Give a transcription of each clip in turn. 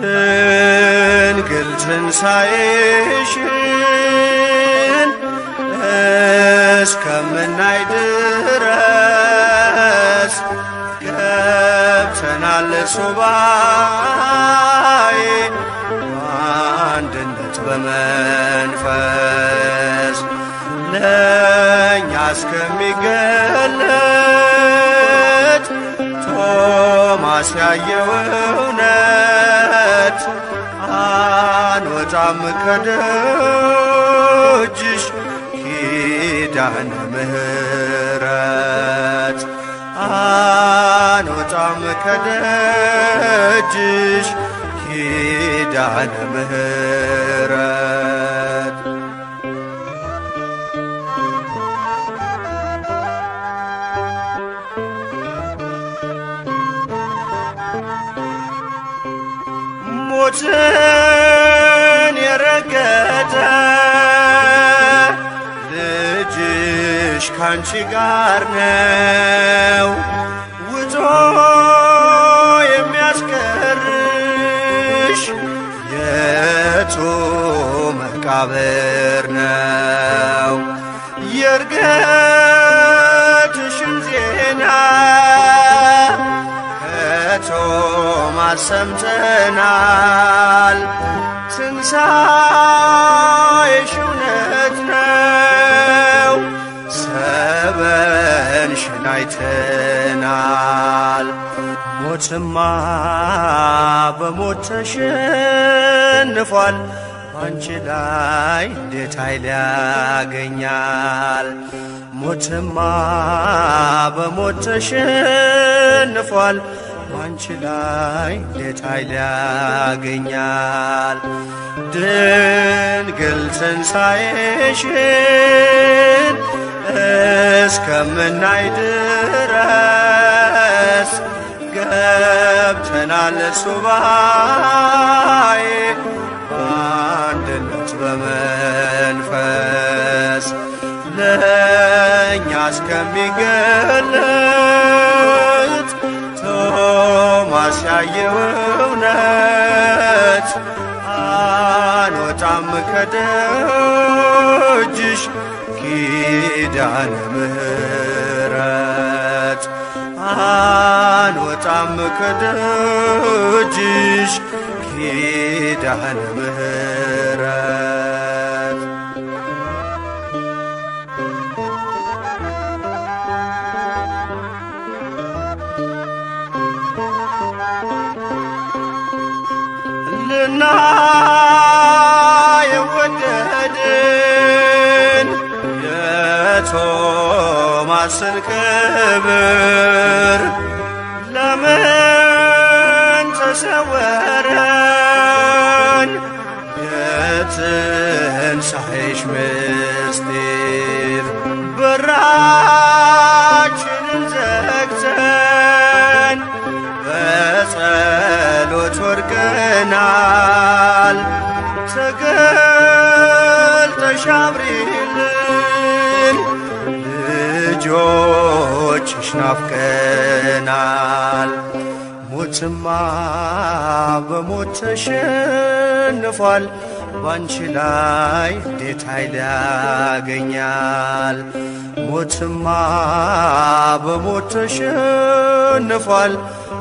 ድንግል ትንሣኤሽን እስከምናይ ድረስ ገብተናል ሱባኤ በአንድነት በመንፈስ ለእኛ እስከሚገለጥ ቶማስ ያየው እውነት አንወጣም ከደጅሽ ኪዳነ ምሕረት አንወጣም ከደጅሽ ኪዳነ ምሕረት ሞትን የረገጠ ልጅሽ ካንቺ ጋር ነው ውጦ የሚያስቀርሽ የቱ መቃብር ነው የእርገትሽን ዜና ከቶማስ ሰምተናል ትንሣኤሽ እውነት ነው ሰበንሽን አይተናል ሞትማ በሞት ተሸንፏል ባንቺ ላይ እንዴት ኃይል ያገኛል ሞትማ በሞት ተሸንፏል ባንቺ ላይ እንዴት ኃይል ያገኛል ድንግል ትንሣኤሽን እስከምናይ ድረስ ገብተናል ሱባኤ በአንድነት በመንፈስ ለእኛ እስከሚገለጥ ቶማስ ያየው እውነት አንወጣም ከደጅሽ ኪዳነ ምሕረት አንወጣም ከደጅሽ ኪዳነ ምሕረት ልናየው ወደድን የቶማስን ክብር ለምን ተሰወረን የትንሣኤሽ ምስጢር በራችንን ዘግተን በጸሎት ወድቀናል ተገልጠሽ አብሪልን ልጆችሽ ናፍቀናል ሞትማ በሞት ተሸንፏል ባንቺ ላይ እንዴት ኃይል ያገኛል ሞትማ በሞት ተሸንፏል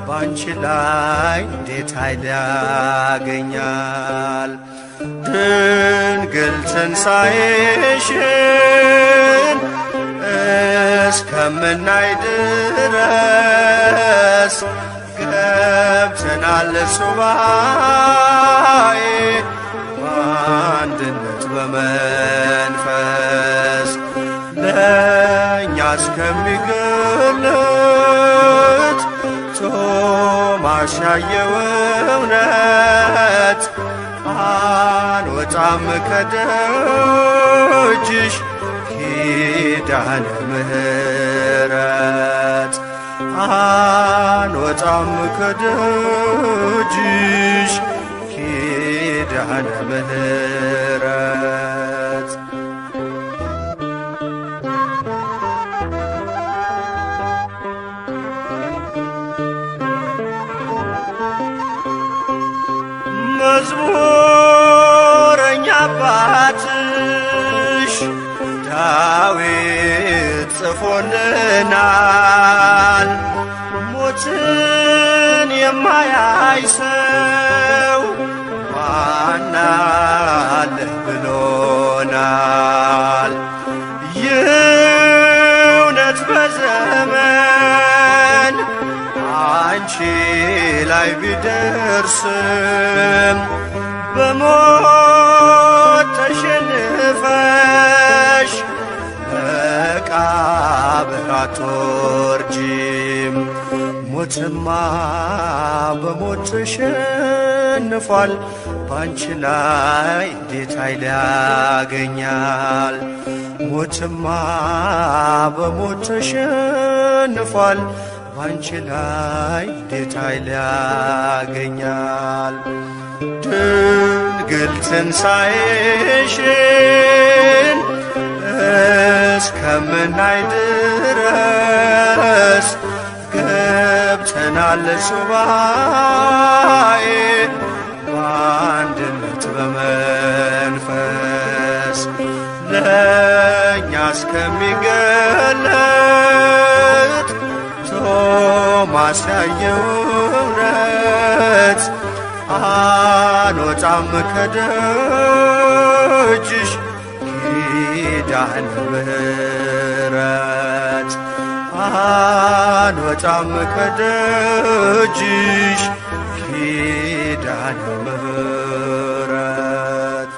ባንቺ ላይ እንዴት ኃይል ያገኛል ድንግል ትንሣኤሽን እስከምናይ ድረስ ገብተናል ሱባኤ በአንድነት በመንፈስ ለእኛ እስከሚገለጥ ቶማስ ያየው እውነት አንወጣም ከደጅሽ ኪዳነ ምሕረት አንወጣም ከደጅሽ ኪዳነ ምሕረት ላይ ቢደርስም በሞት ተሸንፈሽ መቃብር አትወርጂም። ሞትማ በሞት ተሸንፏል፣ ባንቺ ላይ እንዴት ኃይል ያገኛል? ሞትማ በሞት ተሸንፏል፣ ባንቺ ላይ እንዴት ኃይል ያገኛል? ድንግል ትንሣኤሽን እስከምናይ ድረስ ገብተናል ሱባኤ በአንድነት በመንፈስ ለእኛ እስከሚገለጥ ቶማስ ያየው እውነት አንወጣም ከደጅሽ ኪዳነ ምሕረት አንወጣም ከደጅሽ ኪዳነ ምሕረት።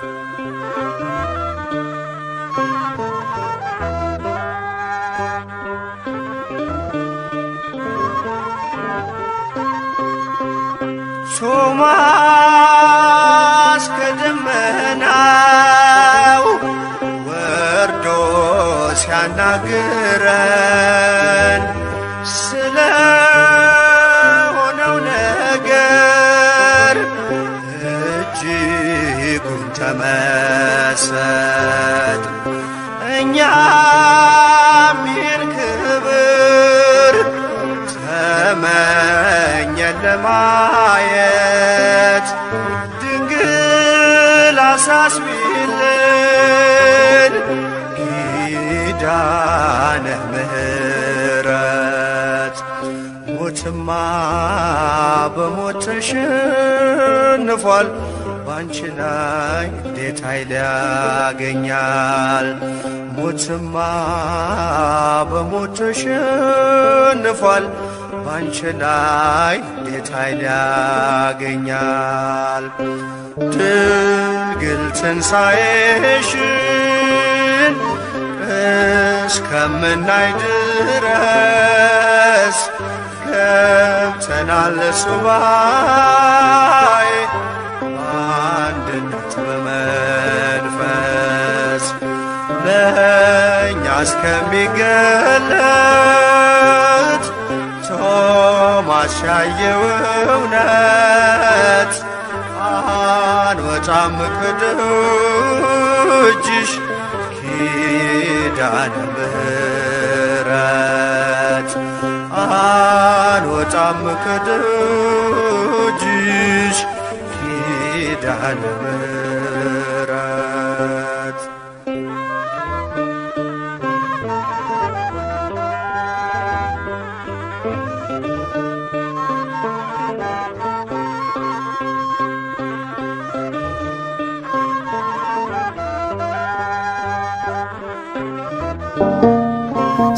ቶማስ ከደመናው ወርዶ ሲያናግረን ስለ ሆነው ነገር እጅጉን ተመሰጥ። እኛም ይህን ክብር ተመኘን ለማየት ድንግል አሳስቢልን ኪዳነ ምሕረት። ሞትማ በሞት ተሸንፏል፣ ባንቺ ላይ እንዴት ኃይል ያገኛል? ሞትማ በሞት ተሸንፏል፣ ባንቺ ላይ እንዴት ኃይል ያገኛል? ድንግል ትንሣኤሽን እስከምናይ ድረስ ገብተናል ሱባኤ በአንድነት በመንፈስ ለእኛ እስከሚገለጥ ቶማስ ያየው እውነት አንወጣም ከደጅሽ ኪዳነ ምሕረት አንወጣም ከደጅሽ ኪዳነ ምሕረት።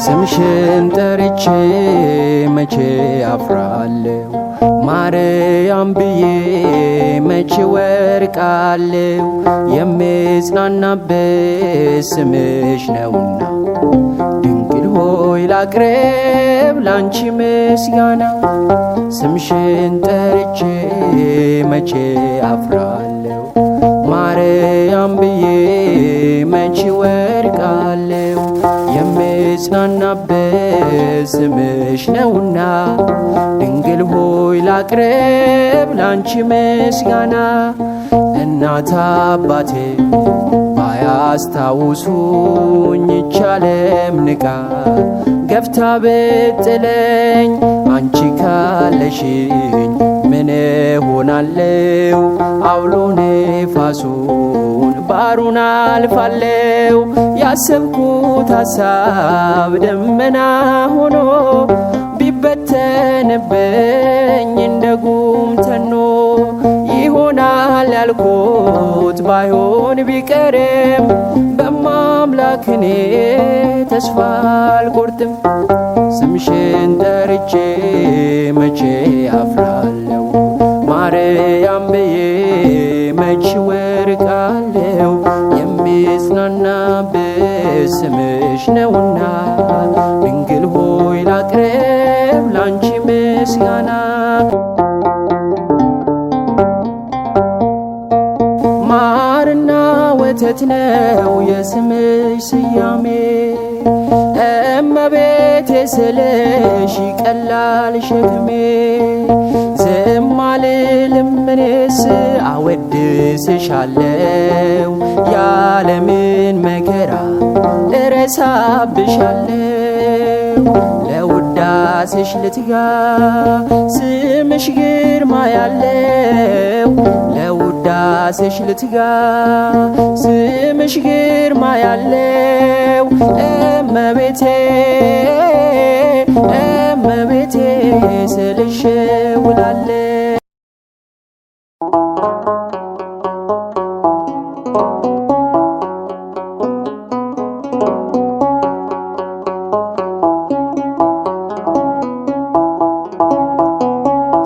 ስምሽን ጠርቼ መቼ አፍራለሁ? ማርያም ብዬ መቼ ወርቃለሁ? የምጽናናበት ስምሽ ነውና ድንግል ሆይ ላቅርብ ላንቺ ምስጋና። ስምሽን ጠርቼ መቼ አፍራለሁ? ማርያም ብዬ መቼ ወርቃለሁ? የምጽናናበት ስምሽ ነውና ድንግል ሆይ ላቅርብ ላንቺ ምስጋና። እናት አባቴ ባያስታውሱኝ ይህች ዓለም ንቃ ገፍታ ብጥለኝ፣ አንቺ ካለሽኝ ምን ሆናለው? አውሎ ነፋሱን ባሩን አልፋለው። ያሰብኩት ሐሳብ ደመና ሆኖ ቢበተንብኝ እንደ ጉም ተኖ ይሆናል ያልኩት ባይሆን ቢቀርም በማምላክ እኔ ተስፋ አልቆርጥም። ስምሽን ጠርቼ መቼ አፍራለሁ? ስምሽ ነውና ድንግል ሆይ ላቅርብ ላንቺ ምስጋና። ማርና ወተት ነው የስምሽ ስያሜ እመቤቴ ስልሽ ይቀላል ሸክሜ። ዝም አልልም እኔስ አወድስሻለው ያለምን መከራ እረሳብሻለው። ለውዳሴሽ ልትጋ ስምሽ ግርማ ያለው ለውዳሴሽ ልትጋ ስምሽ ግርማ ያለው እመቤቴ እመቤቴ ስልሽ ውላለሁ።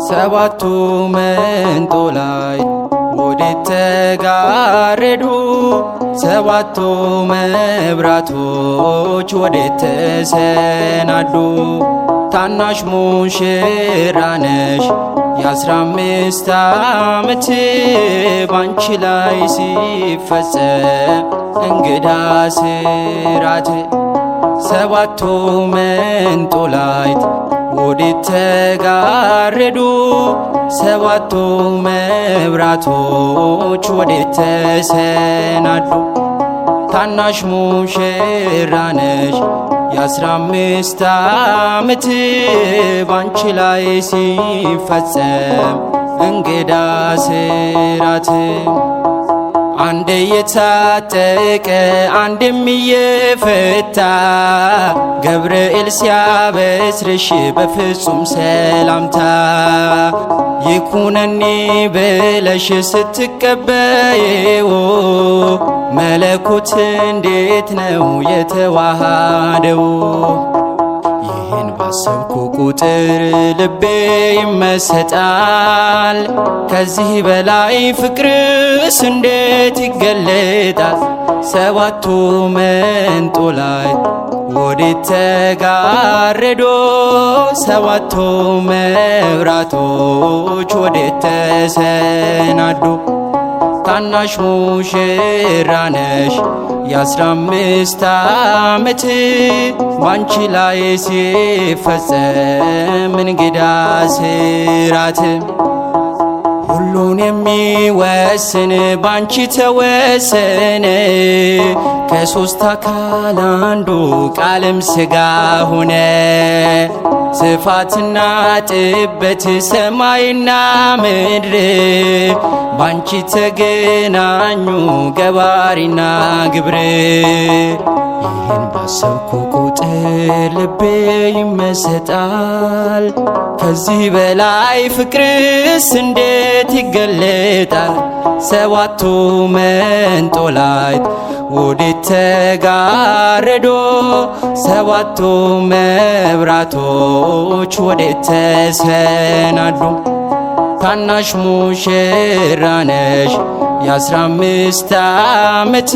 ሰባቱ መንጦላዕት ወዴት ተጋረዱ? ሰባቱ መብራቶች ወዴት ተሰናዱ? ታናሽ ሙሽራ ነሽ የ15 ዓመት ባንቺ ላይ ሲፈጸም እንግዳ ስራት። ሰባቱ መንጦላዕት ወዴት ተጋረዱ? ሰባቱ መብራቶች ወዴት ተሰናዱ? ታናሽ ሙሽራ ነሽ የ15 ዓመት ባንቺ ላይ ሲፈጸም እንግዳ ስራት። አንድ የታጠቀ አንድም እየፈታ ገብርኤል ሲያበስርሽ በፍጹም ሰላምታ ይኩነኒ ብለሽ ስትቀበይው መለኮት እንዴት ነው የተዋሃደው? ይህን ባሰብኩ ቁጥር ልቤ ይመሰጣል። ከዚህ በላይ ፍቅርስ እንዴት ይገለጣል? ሰባቱ መንጦላዕት ወዴት ተጋረዶ? ሰባቱ መብራቶች ወዴት ተሰናዱ? ታናሽ ሙሽራ ነሽ የ15 ዓመት ባንቺ ላይ ሲፈጸም እንግዳ ስራት። ሁሉን የሚወስን ባንቺ ተወሰነ ከሦስት አካል አንዱ ቃልም ሥጋ ሆነ። ስፋትና ጥበት ሰማይና ምድር ባንቺ ተገናኙ ገባሪና ግብር። ይህን ባሰብኩ ቁጥር ልቤ ይመሰጣል። ከዚህ በላይ ፍቅርስ እንዴት ይገለጣል? ሰባቱ መንጦላዕት ወዴት ተጋረዶ? ሰባቱ መብራቶች ወዴት ተሰናዱ? ታናሽ ሙሽራ ነሽ የ15 ዓመት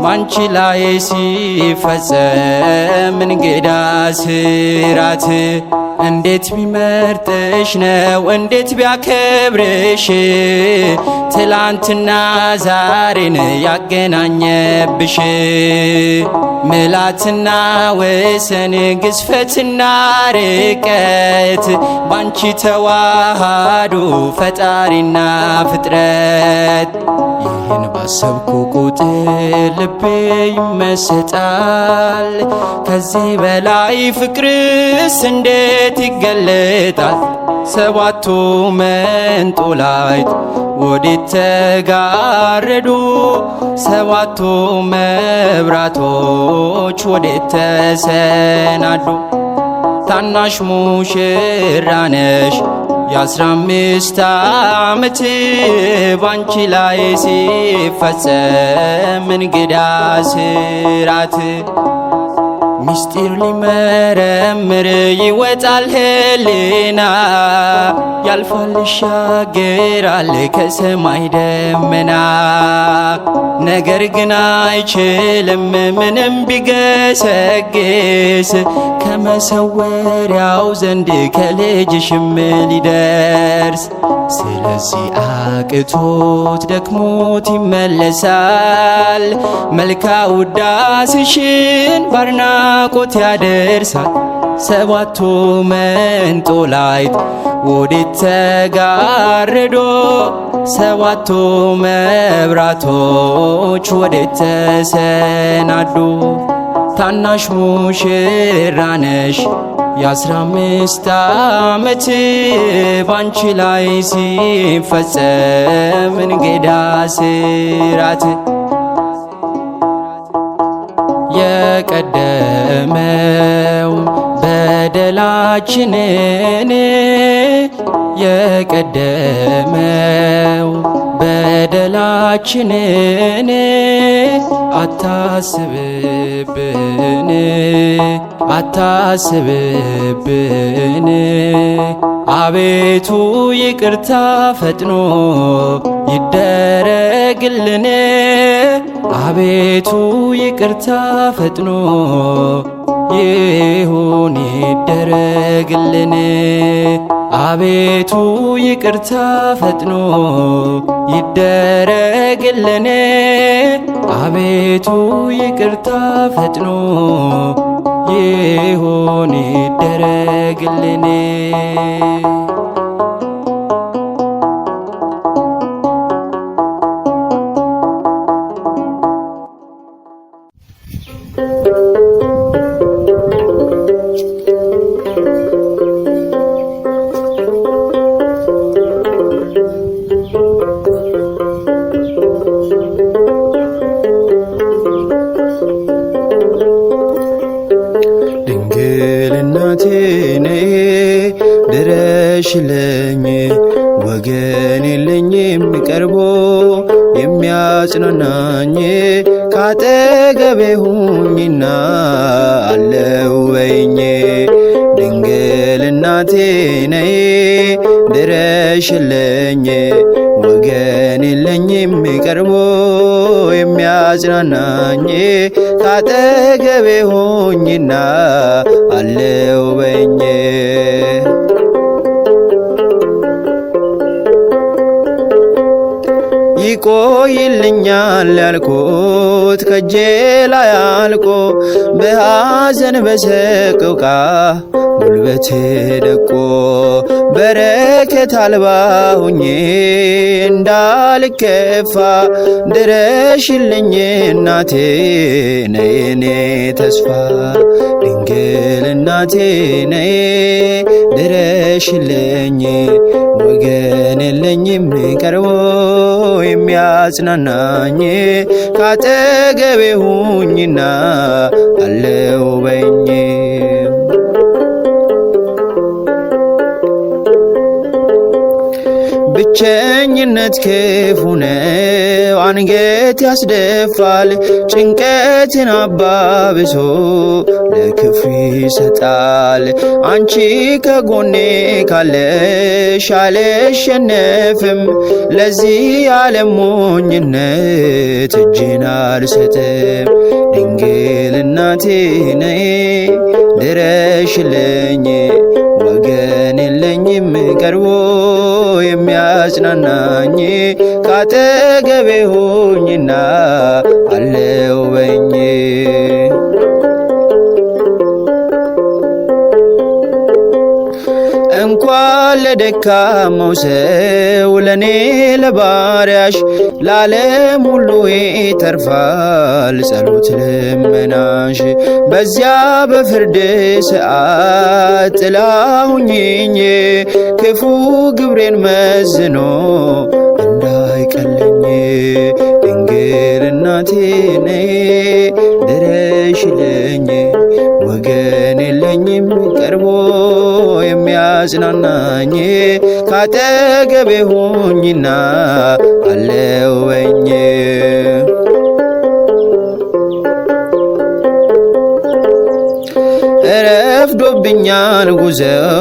ባንቺ ላይ ሲፈጸም እንግዳ ስራት። እንዴት ቢመርጥሽ ነው እንዴት ቢያከብርሽ ትላንትና ዛሬን ያገናኘብሽ። ምልዓትና ወሰን ግዝፈትና ርቀት ባንቺ ተዋሃዱ ፈጣሪና ፍጥረት። ይህን ባሰብኩ ቁጥር ልቤ ይመሰጣል። ከዚህ በላይ ፍቅርስ እንዴት ይገለጣል? ሰባቱ መንጦላዕት ወዴት ተጋረዱ? ሰባቱ መብራቶች ወዴት ተሰናዱ? ታናሽ ሙሽራ ነሽ የ15 ዓመት ባንቺ ላይ ሲፈጸም እንግዳ ስራት። ምስጢር ሊመረምር ይወጣል ህሊና ያልፋል ይሻገራል ከሰማይ ደመና ነገር ግን አይችልም ምንም ቢገሰግስ ከመሰወሪያው ዘንድ ከልጅሽም ሊደርስ ስለዚህ አቅቶት ደክሞት ይመለሳል መልካ ውዳሴሽን ባርናቆት ያደርሳል ሰባቱ መንጦላይት ወዴት ተጋረዶ ሰባቱ መብራቶች ወዴት ተሰናዱ ታናሽ ሙሽራ ነሽ የ15 ዓመት ባንቺ ላይ ሲፈጸም እንግዳ ስራት የቀደመው በደላችንን የቀደመው በደላችንን አታስብብን አታስብብን አቤቱ ይቅርታ ፈጥኖ ይደረግልን አቤቱ ይቅርታ ፈጥኖ ይሁን ይደረግልን አቤቱ ይቅርታ ፈጥኖ ይደረግልን አቤቱ ይቅርታ ፈጥኖ ይሁን ይደረግልን ድረሽልኝ ወገን የለኝም ቀርቦ የሚያጽናናኝ ካጠገቤ ሁኚና አለው በይኝ ድንግል እናቴ ነይ ድረሽልኝ ወገን የለኝም ቀርቦ የሚያጽናናኝ ካጠገቤ ሁኚና አለው በይኝ ይቆይልኛል ያልኩት ከጄ ላይ አልቆ በሐዘን በሰቆቃ ጉልበቴ ደቆ በረከት አልባ ሁኜ እንዳልከፋ ድረሽልኝ እናቴ ነይ የኔ ተስፋ ድንግል እናቴ ነይ ድረሽልኝ ወገን የለኝም ቀርቦ የሚያጽናናኝ ካጠገቤ ሁኚና አለው በይኝ ብቸኝነት ክፉ ነው አንገት ያስደፋል ጭንቀትን አባብሶ ለክፉ ይሰጣል አንቺ ከጎኔ ካለሽ አልሸነፍም ለዚህ ዓለም ሞኝነት እጄን አልሰጥም ድንግል እናቴ ነይ ድረሽልኝ ወገን የለኝም ቀርቦ የሚያጽናናኝ ካጠገቤ ሁኚና አለው በይኝ እንኳን ለደካማው ሰው ለኔ ለባሪያሽ ለዓለም ሁሉ ይተርፋል ጸሎት ልመናሽ በዚያ በፍርድ ሰዓት ጥላ ሁኚኝ ክፉ ግብሬን መዝኖ እንዳይቀለኝ ድንግል እናቴ ነይ ድረሽልኝ ወገን የለኝም ቀርቦ የሚያጽናናኝ ካጠገቤ ሁኚና አለው በይኝ ረፍዶብኛል ጉዞው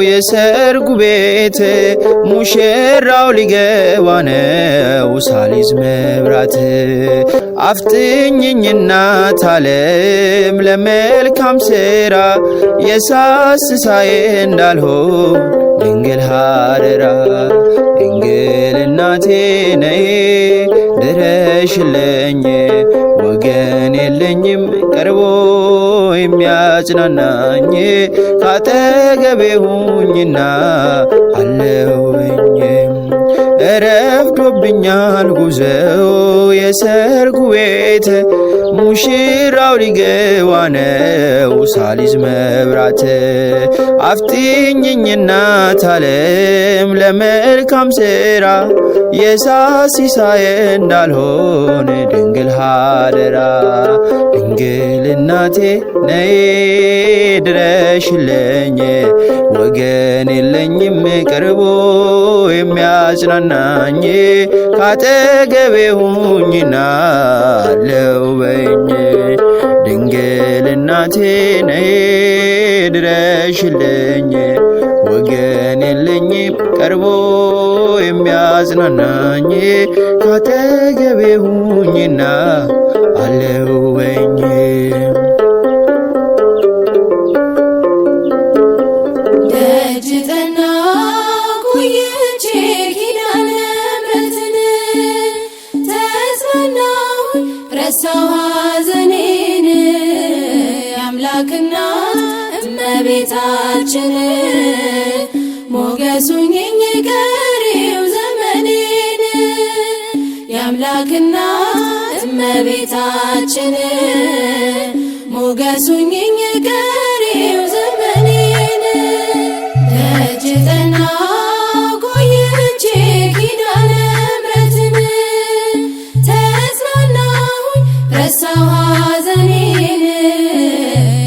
የሰርጉ ቤት ሙሽራው ሊገባ ነው ሳሊዝ መብራት። አፍጥኝኝ እናት ዓለም ለመልካም ሥራ የሳስሳዬ እንዳልሆን ድንግል ሀረራ። ድንግል እናቴ ነይ ድረሽልኝ ወገን የለኝም ቀርቦ የሚያጽናናኝ ካጠገቤ ሁኝና አለውኝ። ረፍዶብኛል ጉዞው የሰርጉ ቤት ሙሽራው ሊገባ ነው ሳሊዝ መብራት። አፍጥኝኝ እናት ዓለም ለመልካም ሥራ የሳሲሳዬ እንዳልሆን ድንግል ሀደራ። ድንግል እናቴ ነይ ድረሽልኝ ወገን የለኝም ቀርቦ የሚያጽናናኝ ካጠገቤ ሁኝና አለው በኝ። ድንግል እናቴ ነይ ድረሽልኝ ወገን የለኝም ቀርቦ የሚያጽናናኝ ካጠገቤ ሁኝና አለው በኝ። ደጅ ጠናሁ ቆይቼ ኪዳነ ምሕረትን ተጽናናሁ ረሳሁ ሐዘኔን። የአምላክ እናት እመቤታችን ሞገስ ሁኚኝ ቀሪው ዘመኔን። የአምላክ እናት እመቤታችን ሞገስ ሁኚኝ ቀሪው ዘመኔን። ደጅ ጠናሁ ቆይቼ ኪዳነ ምሕረትን ተጽናናሁ ረሳሁ ሐዘኔን።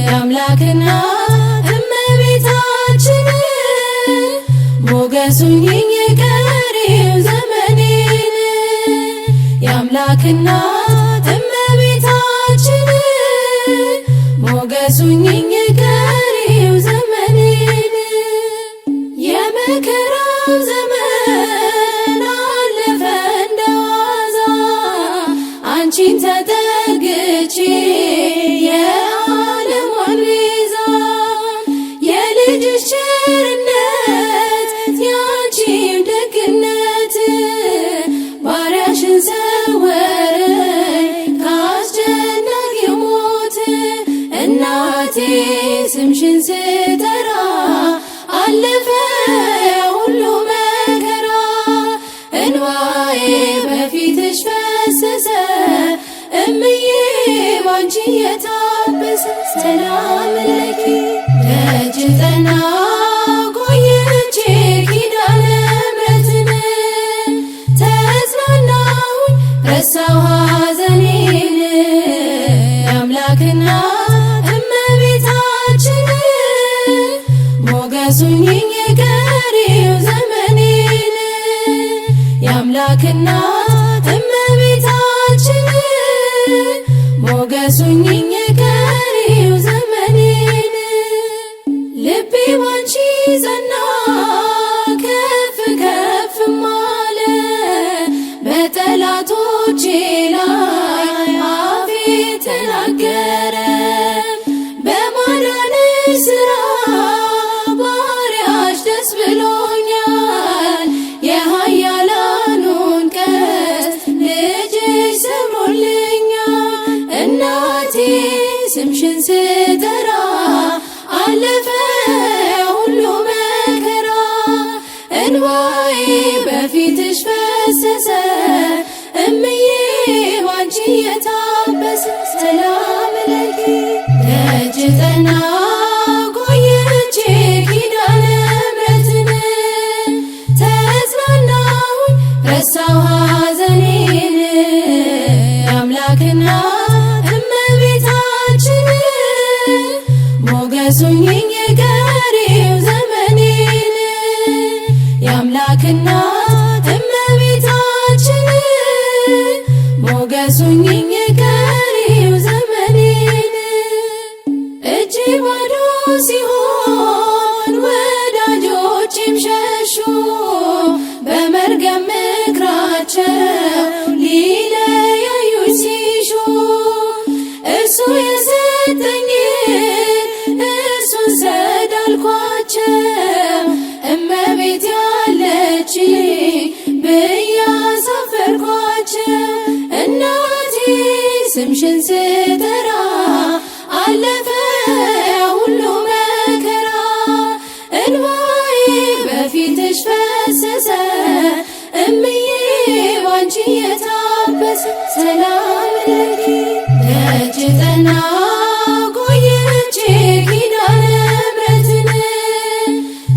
የአምላክ እናት እመቤታችን ሞገስ ሁኚኝ ቀሪው ዘመኔን። የአምላክ እናት እመቤታችን ሞገስ ሁኚኝ ቀሪው ዘመኔን። የመከራው ዘመን አለፈ እንደዋዛ አንቺን ተጠግቼ የዓለሟን ቤዛ። የልጅሽ ቸርነት ያንቺም ደግነት ባሪያሽን ሰወረኝ ካስጨናቂው ሞት። እናቴ ስምሽን ስጠራ አለፈ ሁሉ መከራ። እንባዬ በፊትሽ ፈሰሰ እምዬ ባንቺ የታበሰ። ሰላም ለኪ ደጅ ጠናሁ ቆይቼ ኪዳነ ምሕረትን ተጽናናሁ ረሳሁ ሐዘኔን። የአምላክ እናት እመቤታችን ሞገስ ሁኚኝ ቀሪው ዘመኔን። የአምላክ እናት እመቤታችን ሞገስ ሁኚኝ ቀሪው ዘመኔን። ልቤ ባንቺ ጸና ከፍ ከፍም አለ በጠላቶቼ ላይ አፌ ተናገረ። በማዳንሽ ሥራ ባሪያሽ ደስ ብሎኛል። የኃያላኑን ቀስት ልጅሽ ሰብሮልኛል። እናቴ ስምሽን ስጠራ አለፈ ሁሉ መከራ። እንባዬ በፊትሽ ፈሰሰ እምዬ ባንቺ የታበሰ። ሰላም ለኪ ደጅ ጠናሁ ቆይቼ ኪዳነ ምሕረትን ተጽናናሁ ረሳሁ ሐዘኔን። የአምላክ እናት እመቤታችን ሞገስ ሁኚኝ ቀሪው ዘመኔን። የአምላክ እናት እመቤታችን ሞገስ ሁኚኝ ቀሪው ዘመኔን። እጅ ሰላም ለኪ ደጅ ጠናሁ ቆይቼ ኪዳነ ምሕረትን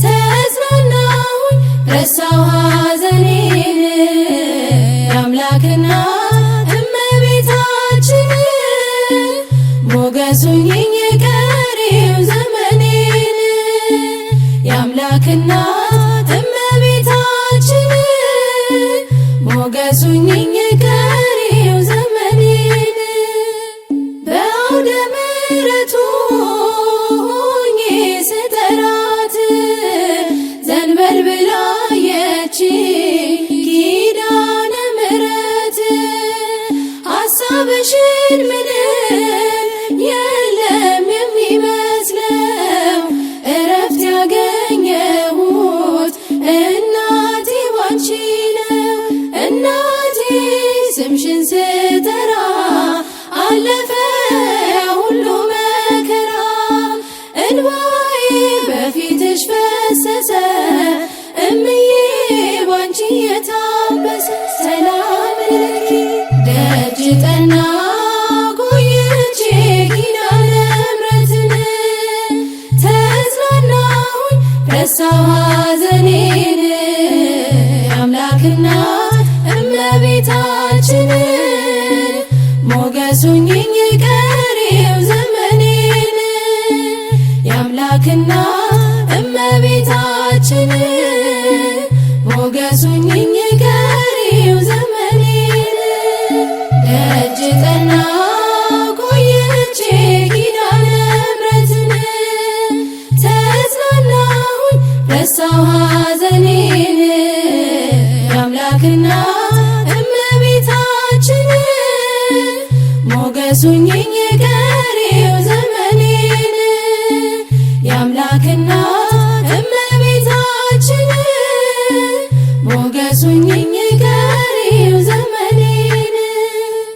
ተጽናናሁኝ ረሳሁ ሐዘኔን የአምላክ እናት እመቤታችን ሞገስ ሁኚኝ ቀሪው ዘመኔን የአምላክ እናት እመቤታችን ሞገስ ሁኚኝ ቀሪው ዘመኔን በአውደ ምሕረቱ ሆኜ ስጠራት ዘንበል ብላ አየችኝ ኪዳነ ምሕረት ሐሳብሽን ምንም የለም የሚመስለው እረፍት ያገኘሁት እናቴ ባንቺ ነው እናቴ ስምሽን ስጠራ አለፈ ሁሉ መከራ እንባዬ በፊትሽ ፈሰሰ እምዬ ባንቺ የታበሰ ሰላም ለኪ ደጅ ጠናሁ ቆይቼ ኪዳነ ምሕረትን ተጽናናሁኝ ረሳሁ ሐዘኔን የአምላክ እናት እመቤታችን ሞገስ ሁኚኝ ቀሪው ዘመኔን የአምላክ እናት እመቤታችን ሞገስ ሁኚኝ ቀሪው ዘመኔን ደጅ ጠናሁ ቆይቼ ኪዳነ ምሕረትን ተጽናናሁኝ ረሳሁ ሐዘኔን የአምላክ እናት እመቤታችን ሞገስ ሁኚኝ ቀሪው ዘመኔን የአምላክ እናት እመቤታችን ሞገስ ሁኚኝ ቀሪው ዘመኔን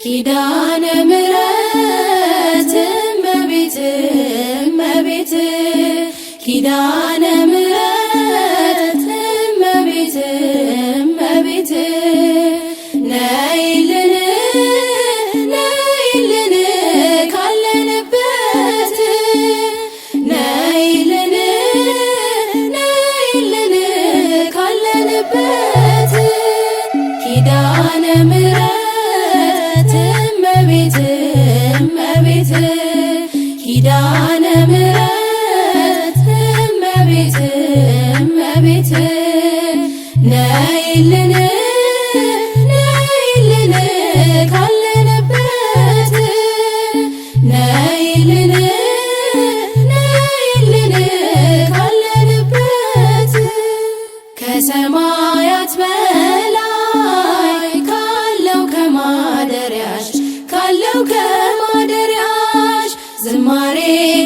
ኪዳነ ምሕረት እመቤት እመቤት ኪዳነ ምሕረት እመቤት እመቤት ነይልን ነይልን ካለንበት ነይልን ነይልን ካለንበት ኪዳነ ምሕረት እመቤት እመቤት ኪዳነ ምሕረት እመቤት እመቤት ነይልን ነይልን ካለንበት ነይልን ነይልን ካለንበት ከሰማያት በላይ ካለው ከማደሪያሽ ካለው ከማደሪያሽ ዝማሬ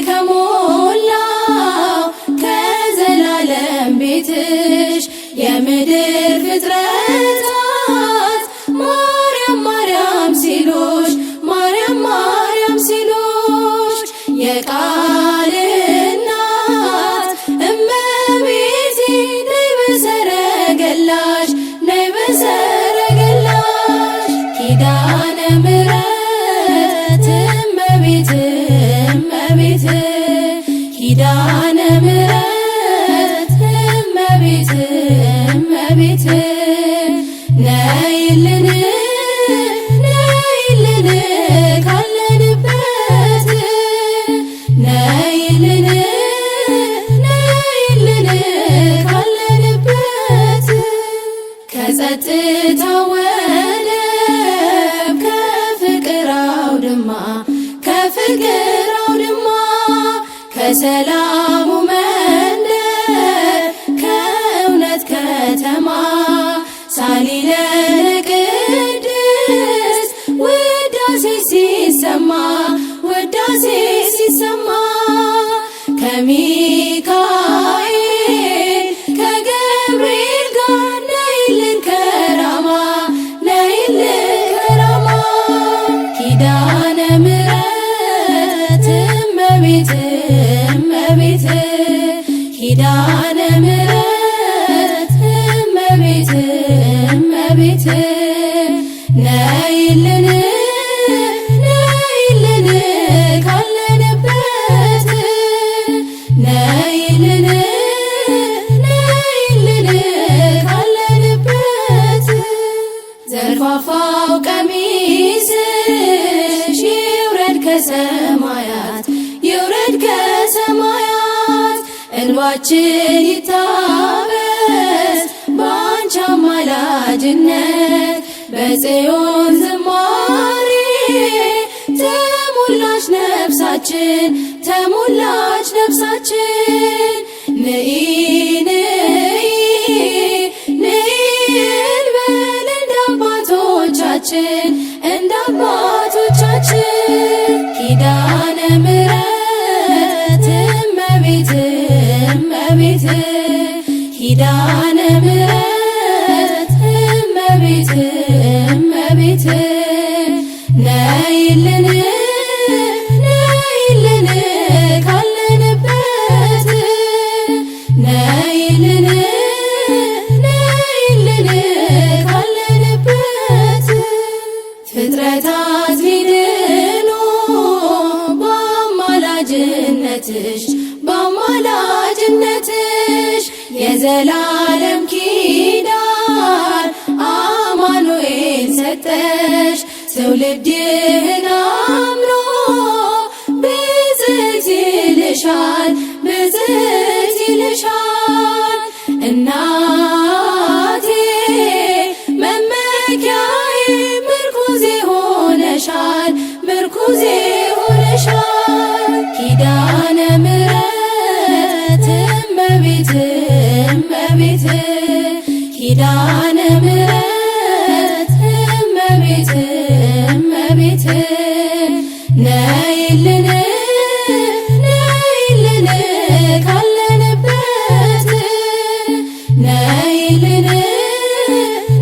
ከሞላው ከዘላለም ቤትሽ የምድር ፍጥረታት ማርያም ማርያም ሲሉሽ ማርያም ማርያም ሲሉሽ የቃል እናት እመቤቴ ነይ በሰረገላሽ ነይ በሰረገላሽ ኪዳነ ምሕረት እመቤት እመቤት ኪዳነ ምሕረት እመቤት እመቤት ነይልን ነይልን ካለንበት ነይልን ነይልን ካለንበት ከጸጥታ ወደብ ከፍቅር አውድማ ከፍቅር አውድማ ከሰላሙ መንደር ከእውነት ከተማ ሳሊለነ ቅድስት ውዳሴ ሲሰማ ውዳሴ ሲሰማ ከሚካኤል ከገብርኤል ጋር ነይልን ከራማ ነይልን ከራማ ኪዳነ ምሕረት እመቤት እመቤት የሰፋው ቀሚስሽ ይውረድ ከሰማያት ይውረድ ከሰማያት እንባችን ይታበስ ባንቺ አማላጅነት በጽዮን ዝማሬ ተሞላች ነፍሳችን ተሞላች ነፍሳችን ነይ ነይ ነይ እንበል እንደ አባቶቻችን እንደ አባቶቻችን ኪዳነ ምሕረት እመቤት እመቤት ኪዳነ ምሕረት እመቤት እመቤት ነይልን ነይልን ካለንበት ነይልን ነይልን ካለንበት ፍጥረታት ሊድኑ በአማላጅነትሽ በአማላጅነትሽ የዘላለም ኪዳን አማኑኤል ሰጠሽ ትውልድህን አምኖ ብፅዕት ይልሻል ብፅዕት ይልሻል እናቴ መመኪያዬ ምርኩዜ ሆነሻል ምርኩዜ ሆነሻል ኪዳነ ምሕረት እመቤት እመቤት ኪዳነ ምሕረት እመቤት እመቤት ነይልን ነይልን ካለንበት ነይልን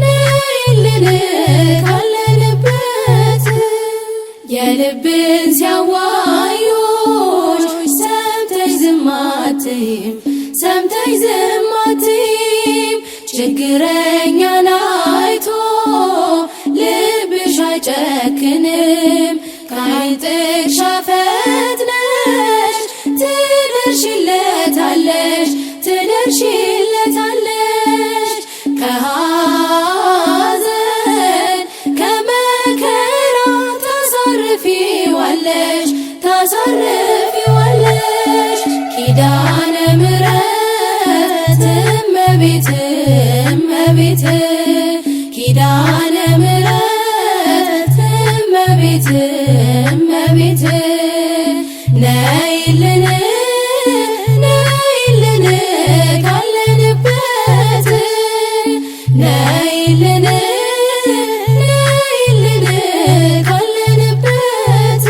ነይልን ካለንበት የልብን ሲያዋዩሽ ሰምተሽ ዝም አትይም ሰምተሽ ዝም አትይም ችግረኛን አይቶ ልብሽ አይጨክንም ከዓይን ጥቅሻ ፈጥነሽ ትደርሺለታለሽ ትደርሺለታለሽ ከሐዘን ከመከራ ታሳርፊዋለሽ ታሳርፊዋለሽ ኪዳነ ምሕረት እመቤት እመቤት ኪዳነ ምሕረት እመቤት እመቤት ነይልን ነይልን ካለንበት ነይልን ነይልን ካለንበት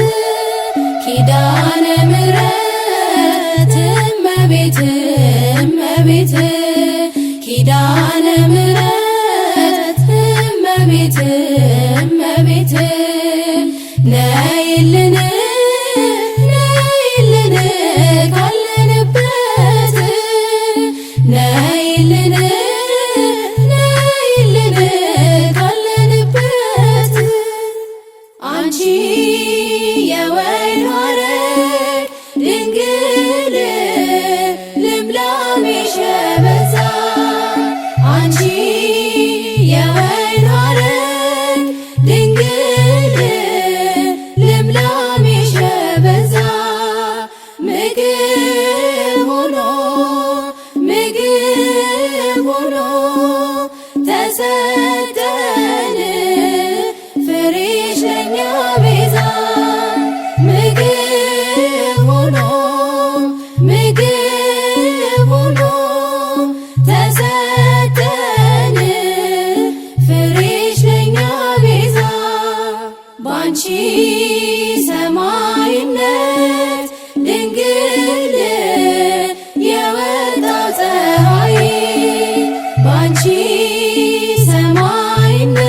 ኪዳነ ምሕረት እመቤት እመቤት ኪዳነ ምሕረት እመቤት እመቤት ነይልን ነይልን ካለንበት ነይልን ነይልን ካለንበት አንቺ የወይን ሐረግ ድንግል ልምላሜሽ የበዛ አንቺ የወይን ሐረግ ድንግል ልምላሜሽ የበዛ ምግብ ሆኖ ምግብ ሆኖ ተሰጠን ፍሬሽ ለኛ ቤዛ ምግብ ሆኖ ምግብ ሆኖ ተሰጠን ፍሬሽ ለኛ ቤዛ ባንቺ ሰማይነት ድንግል የወጣው ፀሐይ ባንቺ ሰማይነት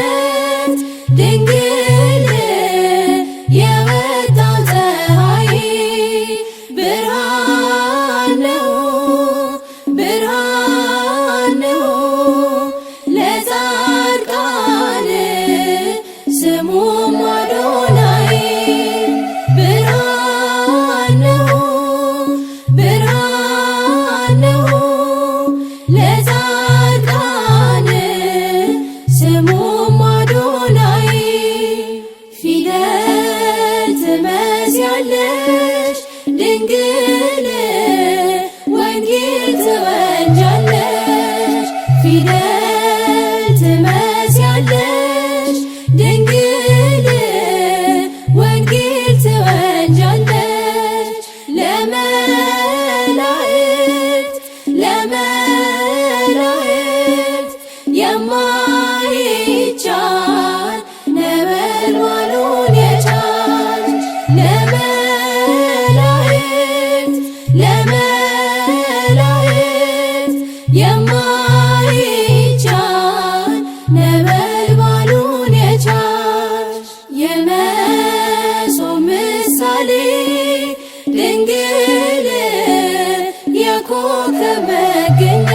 የማይቻል ነበልባሉን የቻልሽ የመሶብ ምሳሌ ድንግል የኮከብ መገኛ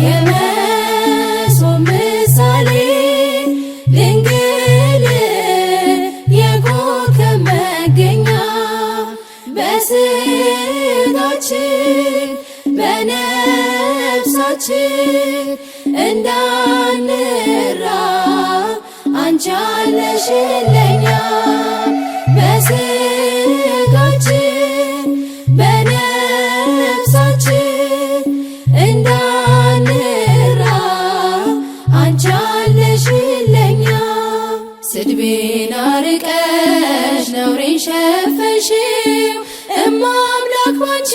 የመሶብ ምሳሌ ድንግል የኮከብ መገኛ በስጋችን በነፍሳችን እንዳንራብ አንቺ አለሽለኛ በስጋችን በነፍሳችን እንዳንራብ አንቺ አለሽለኛ ስድቤን አርቀሽ ነውሬን ሸፈንሽው እማ አምላክ ባንቺ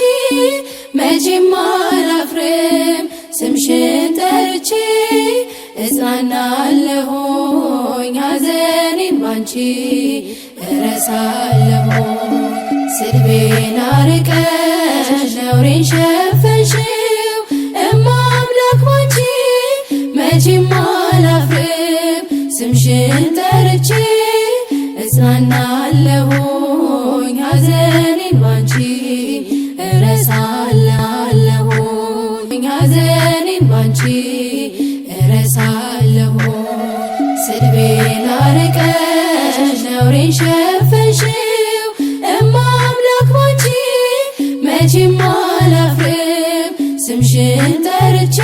መቼም አላፍርም ስምሽን ጠርቼ እጽናናለሁኝ ሐዘኔን ባንቺ እረሳለሁ ስድቤን አርቀሽ ነውሬን ሸፈንሽው እማ አምላክ ባንቺ መቼም አላፍርም ስምሽን ጠርቼ እጽናናለሁኝ ሐዘኔን ባንቺ እረሳለሁኝ ሐዘኔን ባንቺ እረሳለሁ ስድቤን አርቀሽ ነውሬን ሸፈንሽው እማ አምላክ ባንቺ መቼም አላፍርም ስምሽን ጠርቼ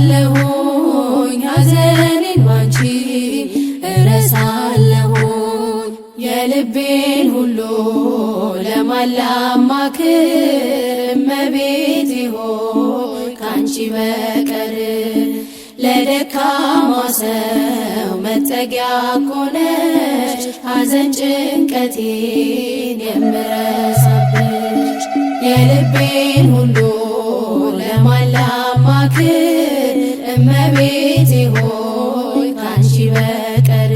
እጽናናለሁኝ ሐዘኔን ባንቺ እረሳለሁኝ የልቤን ሁሉ ለማላማክር እመቤቴ ሆይ ካንቺ በቀር ለደካማ ሰው መጠጊያ ኮነሽ ሐዘን ጭንቀቴን የምረሳብሽ የልቤን ሁሉ ለማላማክር እመቤቴ ሆይ ካንቺ በቀር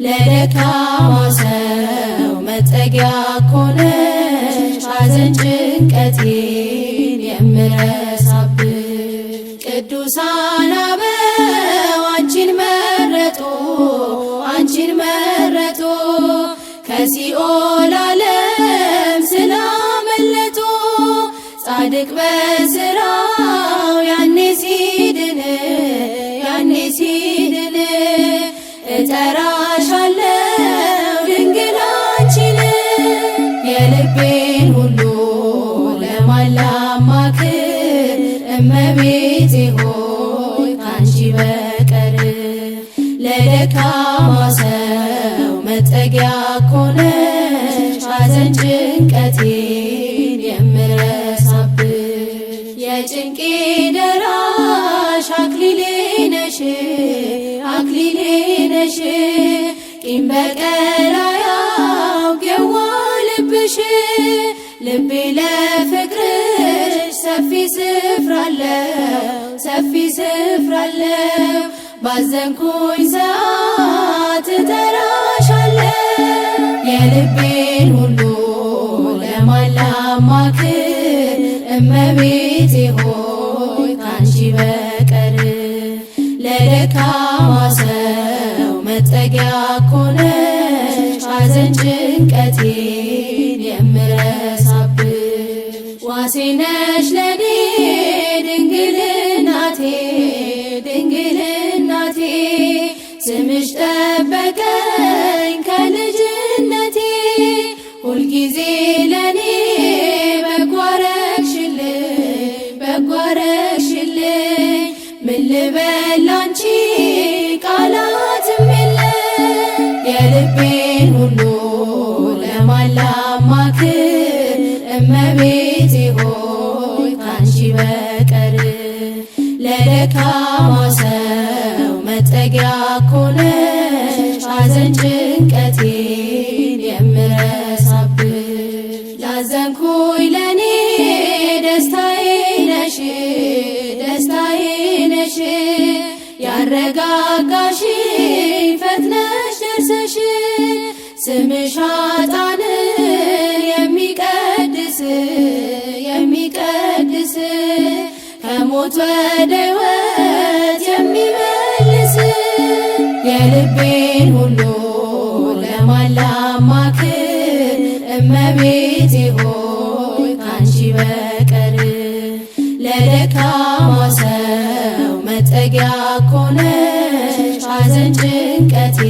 ለደካማ ሰው መጠጊያ ኮነሽ ሐዘን ጭንቀቴን የምረሳብሽ ቅዱሳን አበው አንቺን መረጡ አንቺን መረጡ ከሲኦል ዓለም ስላመለጡ ጻድቅ በሥራው ያኔ ሲድን እጠራሻለሁ ድንግል አንቺን የልቤን ሁሉ ለማላማክር እመቤቴ ሆይ ካንቺ በቀር ለደካማ ሰው መጠጊያ ኮነሽ ሐዘን ጭንቀቴን የምረሳብሽ የጭንቄ ደራሽ አክሊሌ ነሽ አክሊሌ ነሽ ቂም በቀል አያውቅ የዋህ ልብሽ ልቤ ለፍቅርሽ ሰፊ ስፍራ አለው ባዘንኩኝ ሰዓት እጠራሻለሁ የልቤን ሁሉ ለማላማክር እመቤቴ ሆይ ካንቺ በቀር ለደካማ ሰው መጠጊያ ኮነሽ ሐዘን ጭንቀቴን የምረሳብሽ ዋሴ ነሽ ለኔ ድንግል እናቴ ስምሽ ጠበቀኝ ከልጅነቴ ሁልጊዜ ለኔ በጎ አረግሽልኝ ምን ልበል ላንቺ ቃላትም የለኝ የልቤን ሁሉ ለማላማክር እመቤቴ ሆይ ካንቺ በቀር ለደካማ ሰው መጠጊያ ኮነሽ ሐዘን ጭንቀቴን የምረሳብሽ ላዘንኩኝ ለኔ ደስታዬ ነሽ ያረጋጋሽኝ ፈጥነሽ ደርሰሽ ስምሽ ኃጥአንን የሚቀድስ ከሞት ወደ ሕይወት የሚመልስ የልቤን ሁሉ ለማን ላማክር እመቤቴ ሆይ ካንቺ በቀር ለደካማ ሰው መጠጊያ ኮነሽ ሐዘን ጭንቀቴን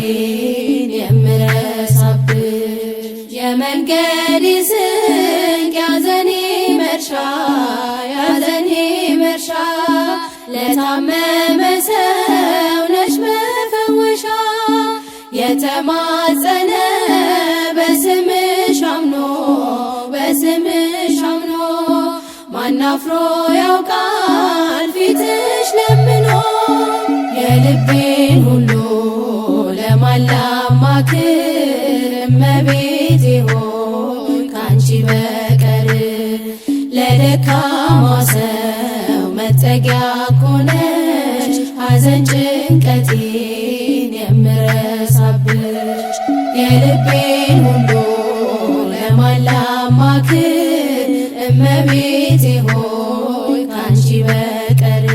የምረሳብሽ የመንገዴ ስንቅ ያዘኔ መርሻ ያዘኔ መርሻ ለታመመ ሰው ነሽ መፈወሻ የተማጸነ በስምሽ አምኖ በስምሽ አምኖ ማናፍሮ ያውቃል ፊትሽ ለምኖ የልቤን ሁሉ ለማን ላማክር እመቤቴ ሆይ ካንቺ በቀር ለደካማ ሰው መጠጊያ ኮነሽ ሐዘን ጭንቀቴን የምረሳብሽ የልቤን ሁሉ ለማን ላማክር እመቤቴ ሆይ ካንቺ በቀር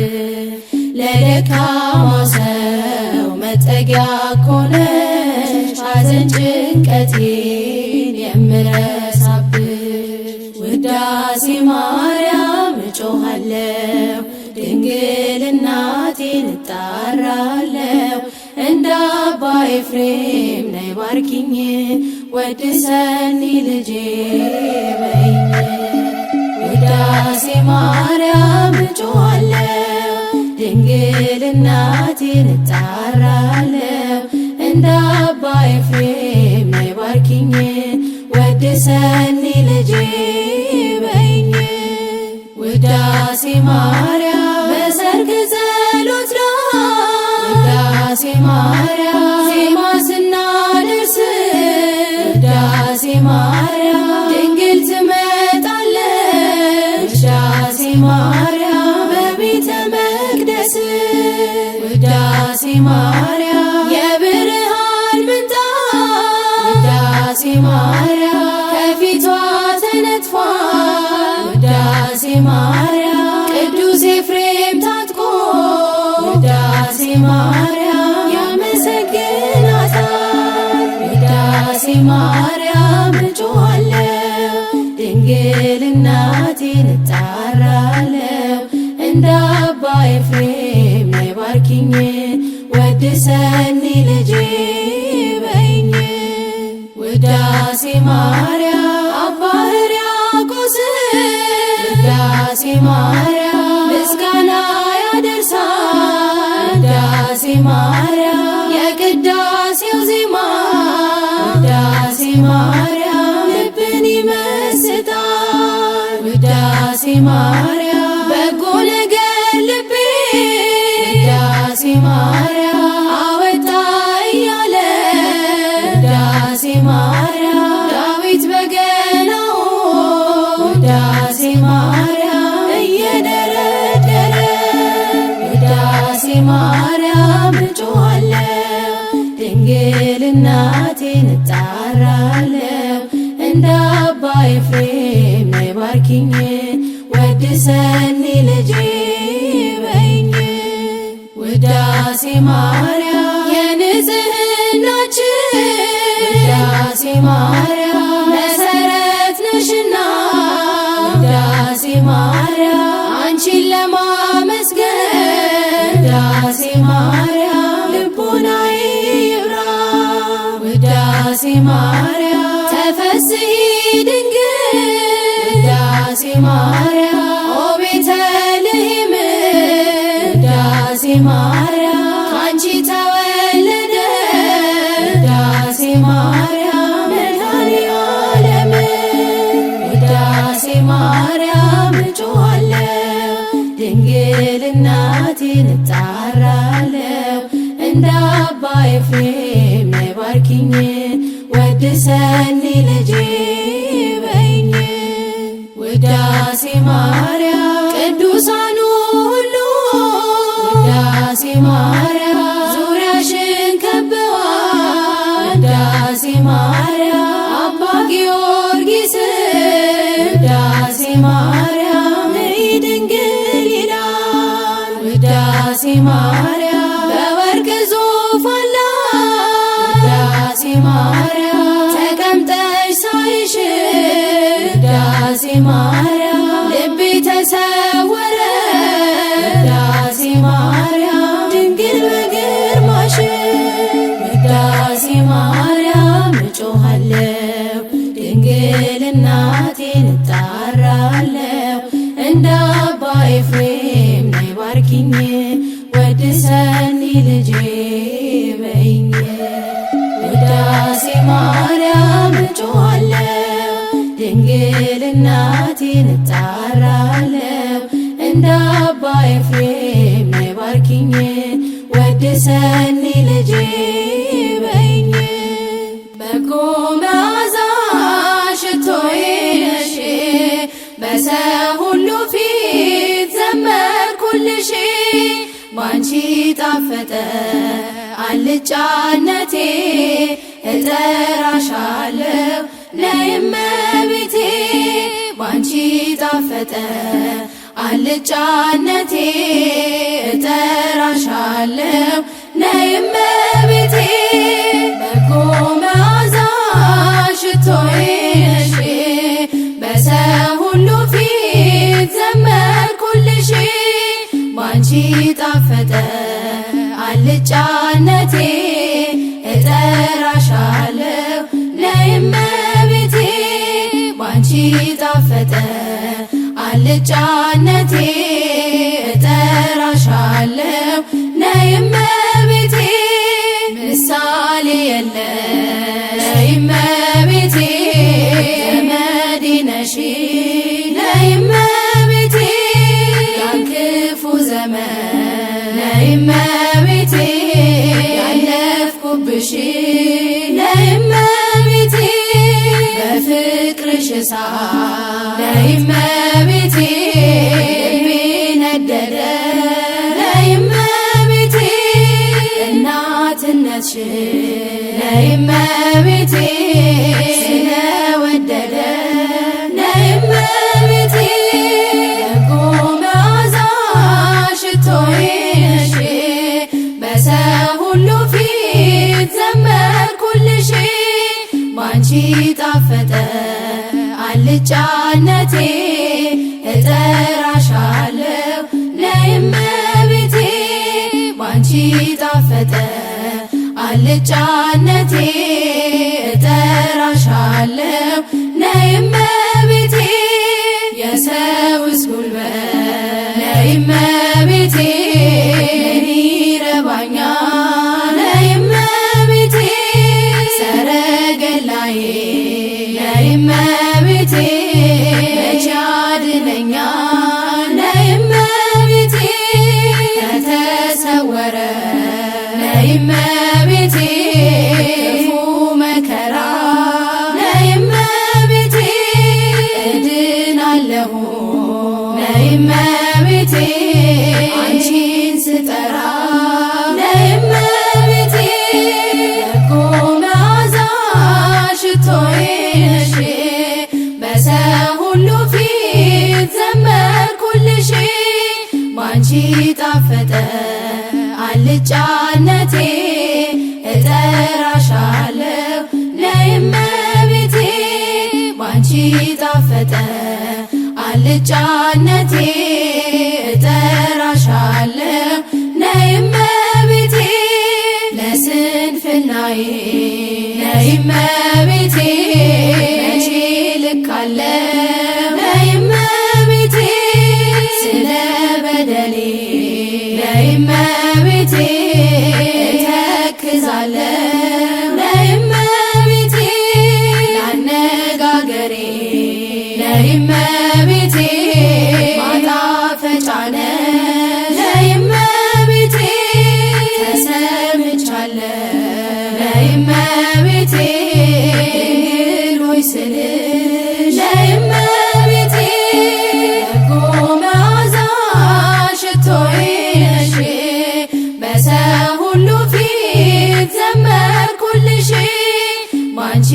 ለደካማ ሰው መጠጊያ ኮነሽ ሐዘን ጭንቀቴን የምረሳብሽ ውዳሴ ማርያም እጮኻለሁ ድንግል እናቴን እጣራለሁ እንደ አባ ኤፍሬም ነይ ባርኪኝ ወድሰኒ ልጄ በይኝ ውዳሴ ማርያም እጮኻለሁ ድንግል እናቴን እጣራለሁ እንደ አባ ኤፍሬም ነይ ባርኪኝ ወድሰኒ ልጄ በይኝ ውዳሴ ማርያም በሰርክ ጸሎት ላይ ውዳሴ ማርያም ዜማ ስናደርስ ውዳሴ ማርያም ድንግል ትመጣለች ውዳሴ ማርያም በቤተ መቅደስ ውዳሴ ማርያም የብርሃን ምንጣፍ ውዳሴ ማርያም ከፊቷ ተነጥፏል ውዳሴ ማርያም ቅዱስ ኤፍሬም ታጥቆ ውዳሴ ማርያም ያመሰግናታል ውዳሴ ማርያም እጮኻለሁ ድንግል እናቴን እጣራለሁ እንደ አባ ኤፍሬም ነይ ባርኪኝ ወድሰኒ ልጄ በይኝ ውዳሴ ማርያም አባ ሕርያቆስ ውዳሴ ማርያም ምስጋና ያደርሳል ውዳሴ ማርያም የቅዳሴው ዜማ ውዳሴ ማርያም ልብን ይመስጣል ውዳሴ ማርያም በጎ ነገር ልቤ ውዳሴ ማርያም አወጣ እያለ ውዳሴ ማርያም ዳዊት በገናው ውዳሴ ማርያም እየደረደረ ውዳሴ ማርያም እጮኻለሁ ድንግል እናቴን እጣራለሁ እንደ አባ ኤፍሬም ነይ ባርኪኝ ወድሰኒ ልጄ በይኝ ውዳሴ ማርያም የንጽሕናችን ውዳሴ ማርያም መሰረት ነሽና ውዳሴ ማርያም አንቺን ለማመስገን ውዳሴ ማርያም ልቦናዬ ይብራ ውዳሴ ማርያም ተፈሥሒ ድንግል ውዳሴ ማርያም ኦ ቤተልሔም ውዳሴ ማርያም ካንቺ ተወለደ ውዳሴ ማርያም መድኃኔዓለም ውዳሴ ማርያም እጮኻለሁ ድንግል እናቴን እጣራለሁ እንደ አባ ኤፍሬም ነይ ባርኪኝ ወድሰኒ ልጄ በይኝ ውዳሴ ማርያም ቅዱሳኑ ሁሉ ውዳሴ ማርያም ዙሪያሽን ከበዋል ውዳሴ ማርያም አባ ጊዮርጊስ ውዳሴ ማርያም ነይ ድንግል ይላል ማርያም በወርቅ ዙፋን ላይ ውዳሴ ማርያም ተቀምጠሽ ሳይሽ ውዳሴ ማርያም ልቤ ተሰወረ ውዳሴ ማርያም ድንግል በግርማሽ ውዳሴ ማርያም እጮሃለሁ ድንግል እናቴን እጣራለሁ እንደ አባ ኤፍሬም ነይ ባርኪኝ ወድሰኒ ልጄ በይኝ ውዳሴ ማርያም እጮሃለሁ ድንግል እናቴን እጣራለሁ እንደ አባ ኤፍሬም ነይ ባርኪኝ ወድሰኒ ልጄ በይኝ በጎ መዓዛ ሽቶዬ ነሽ በሰው ሁሉ ፊት ዘመርኩልሽ ባንቺ ጣፈጠ አልጫነቴ እጠራሻለሁ ነይ እመቤቴ ባንቺ ጣፈጠ አልጫነቴ እጠራሻለሁ ነይ እመቤቴ በጎ መዓዛ ሽቶዬ ነሽ በሰው ሁሉ ፊት ዘመርኩልሽ ባንቺ ጣፈጠ አልጫነቴ እጠራሻለሁ ነይ እመቤቴ ባንቺ ጣፈጠ አልጫነቴ እጠራሻለሁ ነይ እመቤቴ ምሳሌ የለሽ ነይ እመቤቴ ዘመዴ ነሽ ነይ እመቤቴ ያን ክፉ ዘመን ነይ እመቤቴ ያለፍኩብሽ ነይ እመቤቴ በፍቅርሽ እሳት ነይ እመቤቴ ልቤ ነደደ ነይ እመቤቴ እናትነትሽ ነይ እመቤቴ ስለወደደ ነይ እመቤቴ በጎ መዓዛ ሽቶዬ ነሽ በሰው ሁሉ ፊት ዘመርኩልሽ ባንቺ ጣፈጠ አልጫነቴ እጠራሻለሁ ነይ እመቤቴ ባንቺ ጣፈጠ አልጫነቴ እጠራሻለሁ ነይ እመቤቴ የሰውስ ጉልበት ነይ እመቤቴ ምን ይረባኛል ነይ እመቤቴ ሰረገላዬ ነይ እመቤቴ መቼ ያድነኛል ነይ እመቤቴ ከተሰወረ ነይ እመቤቴ ክፉ መከራ ነይ እመቤቴ እድናለሁ ነይ እመቤቴ አንቺን ስጠራ ነይ እመቤቴ በጎ መዓዛ ሽቶዬ ነሽ በሰው ሁሉ ፊት ዘመርኩልሽ ባንቺ ጣፈጠ አልጫነቴ እጠራሻለሁ ነይ እመቤቴ ባንቺ ጣፈጠ አልጫነቴ እጠራሻለሁ ነይ እመቤቴ ለስንፍናዬ ነይ እመቤቴ መቼ ልካለሁ ነይ እመቤቴ ስለ በደሌ ነይ እመቤቴ እተክዛለሁ ነይ እመቤቴ ላነጋገሬ ነይ እመቤቴ ማጣፈጫ ነሽ ነይ እመቤቴ ተሰምቻለሁ ነይ እመቤቴ ድንግል ሆይ ስልሽ ነይ እመቤቴ በጎ መዓዛ ሽቶዬ ነሽ በሰው ሁሉ ፊት ዘመርኩልሽ ባንቺ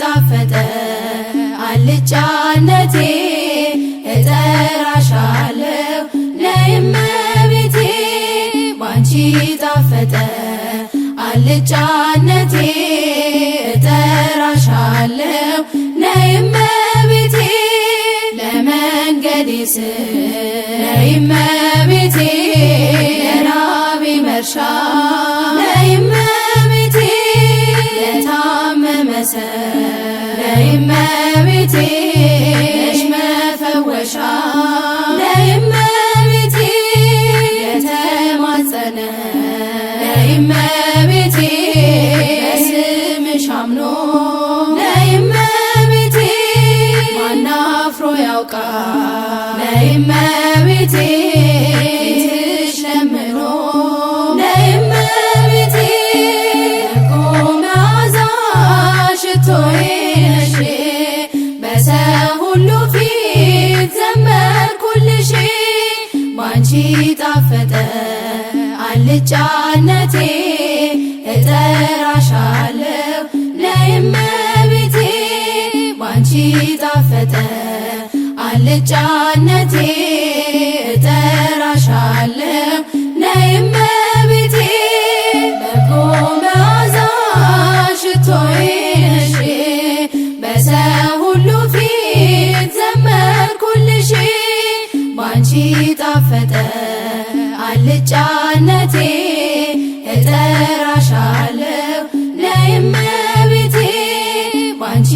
ጣፈጠ አልጫነቴ እጠራሻለሁ ነይ እመቤቴ ጣፈጠ አልጫነቴ እጠራሻለሁ ነይ እመቤቴ ለመንገዴ ስም ነይ እመቤቴ ለራቤ መርሻ ነይ እመቤቴ ለታመመ ሰው ነይ እመቤቴ ነሽ መፈወሻ ነይ እመቤቴ የተማጸነ ነይ እመቤቴ በስምሽ አምኖ ነይ እመቤቴ ማን አፍሮ ያውቃል ነይ እመቤቴ ፊትሽ ለምኖ ነይ እመቤቴ በጎ መዓዛ ሽቶዬ ነሽ በሰው ሁሉ ፊት ዘመርኩልሽ ባንቺ ጣፈጠ አልጫነቴ እጠራሻለሁ ነይ እመቤቴ ባንቺ ጣፈጠ አልጫነቴ እጠራሻለሁ ነይ እመቤቴ በጎ መዓዛ ሽቶዬ ነሽ በሰው ሁሉ ፊት ዘመርኩልሽ ባንቺ ጣፈጠ አልጫነቴ እጠራሻለሁ ነይ እመቤቴ ባንቺ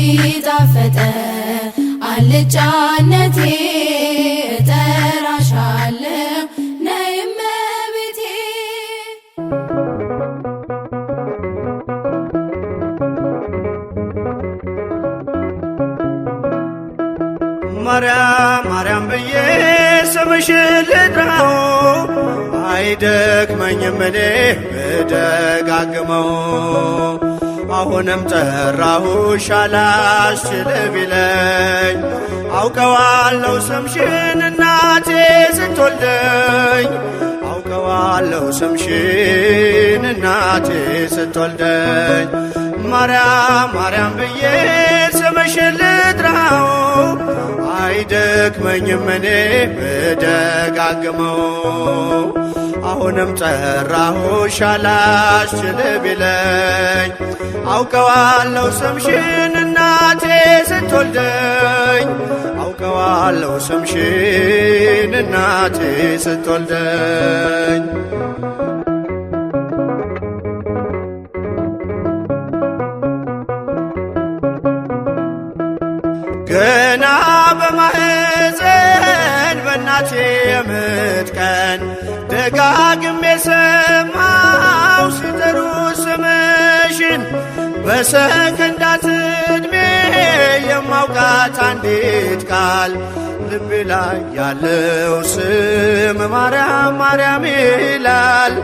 ጣፈጠ አልጫነቴ እጠራሻለሁ ነይ እመቤቴ። ማርያም ማርያም ብዬ ስምሽን ልጥራው አይደክመኝም እኔ ብደጋግመው አሁንም ጠራሁሽ አላስችል ቢለኝ አውቀዋለሁ ስምሽን እናቴ ስትወልደኝ አውቀዋለሁ ስምሽን እናቴ ስትወልደኝ ማርያም ማርያም ብዬ ስምሽን ልጥራው አይደክመኝም እኔ ብደጋግመው አሁንም ጠራሁሽ አላስችል ቢለኝ አውቀዋለሁ ስምሽን እናቴ ስትወልደኝ አውቀዋለሁ ስምሽን እናቴ ስትወልደኝ ገና በማህፀን በእናቴ የምጥ ቀን ደጋግሜ ሰማው ሲጠሩ ስምሽን በሰከንዳት ዕድሜ የማውቃት አንዲት ቃል ልቤ ላይ ያለው ስም ማርያም ማርያም ይላል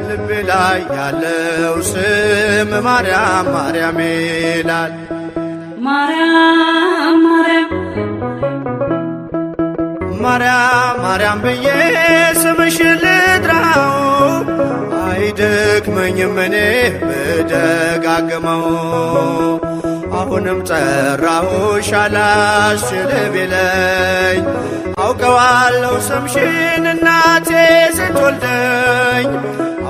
ልቤ ላይ ያለው ስም ማርያም ማርያም ይላል ማርያም ማርያም ማርያም ማርያም ብዬ ስምሽን ልጥራው አይደክመኝም እኔ ብደጋግመው አሁንም ጠራሁሽ አላስችል ቢለኝ አውቀዋለሁ ስምሽን እናቴ ስትወልደኝ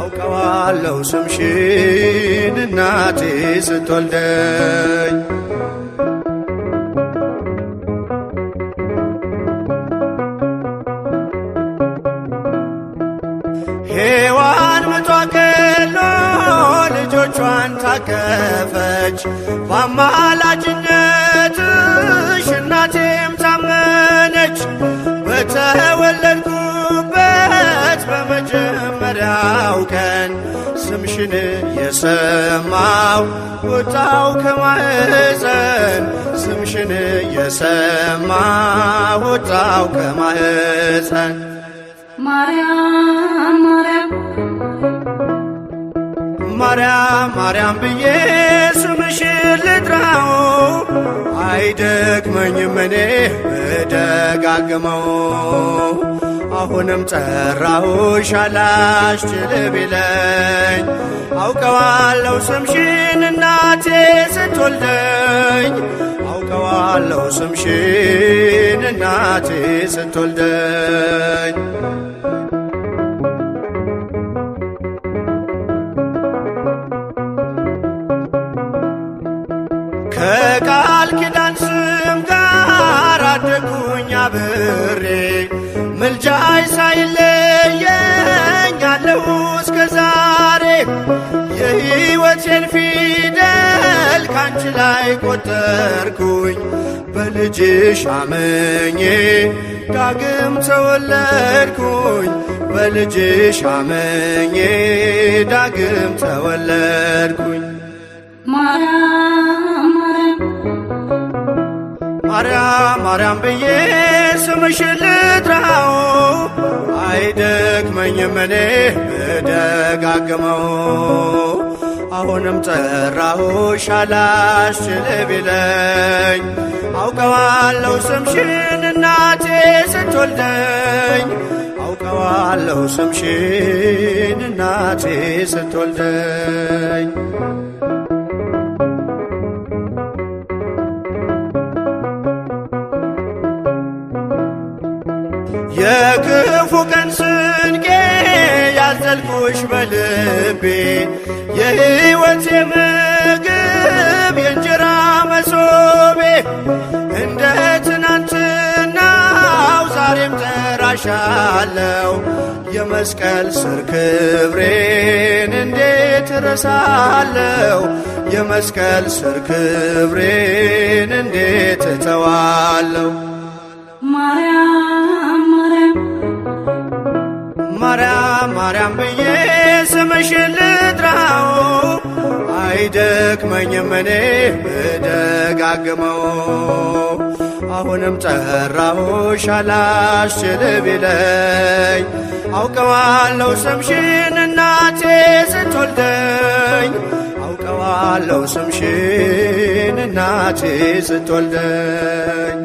አውቀዋለሁ ስምሽን እናቴ ስትወልደኝ ሔዋን ምጧ ቀሎ ልጆቿን ታቀፈች በአማላጅነትሽ እናቴም ታመነች በተወለድኩበት በመጀመሪያው ቀን ስምሽን የሰማው ወጣው ከማህፀን ስምሽን የሰማው ወጣው ከማህፀን ማርያም ማርያም ማርያም ማርያም ብዬ ስምሽን ልጥራው አይደክመኝም እኔ ብደጋግመው አሁንም ጠራሁሽ አላስችል ቢለኝ አውቀዋለሁ ስምሽን እናቴ ስትወልደኝ አውቀዋለሁ ስምሽን እናቴ ስትወልደኝ ምልጃሽ ሳይለየኝ አለሁ እስከ ዛሬ የሕይወቴን ፊደል ካንቺ ላይ ቆጠርኩኝ በልጅሽ አመኜ ዳግም ተወለድኩኝ በልጅሽ አመኜ ዳግም ተወለድኩኝ። ማርያም ማርያም ብዬ ስምሽን ልጥራው አይደክመኝም እኔ ብደጋግመው አሁንም ጠራሁሽ አላስችል ቢለኝ አውቀዋለሁ ስምሽን እናቴ ስትወልደኝ አውቀዋለሁ ስምሽን እናቴ ስትወልደኝ። የክፉ ቀን ስንቄ ያዘልኩሽ በልቤ የሕይወቴ ምግብ የእንጀራ መሶቤ እንደ ትናንትናው ዛሬም ጠራሻለው የመስቀል ስር ክብሬን እንዴት እረሳለው የመስቀል ስር ክብሬን እንዴት እተዋለው። ማርያም ማርያም ብዬ ስምሽን ልጥራው አይደክመኝም እኔ ብደጋግመው አሁንም ጠራሁሽ አላስችል ቢለኝ አውቀዋለሁ ስምሽን እናቴ ስትወልደኝ አውቀዋለሁ ስምሽን እናቴ ስትወልደኝ።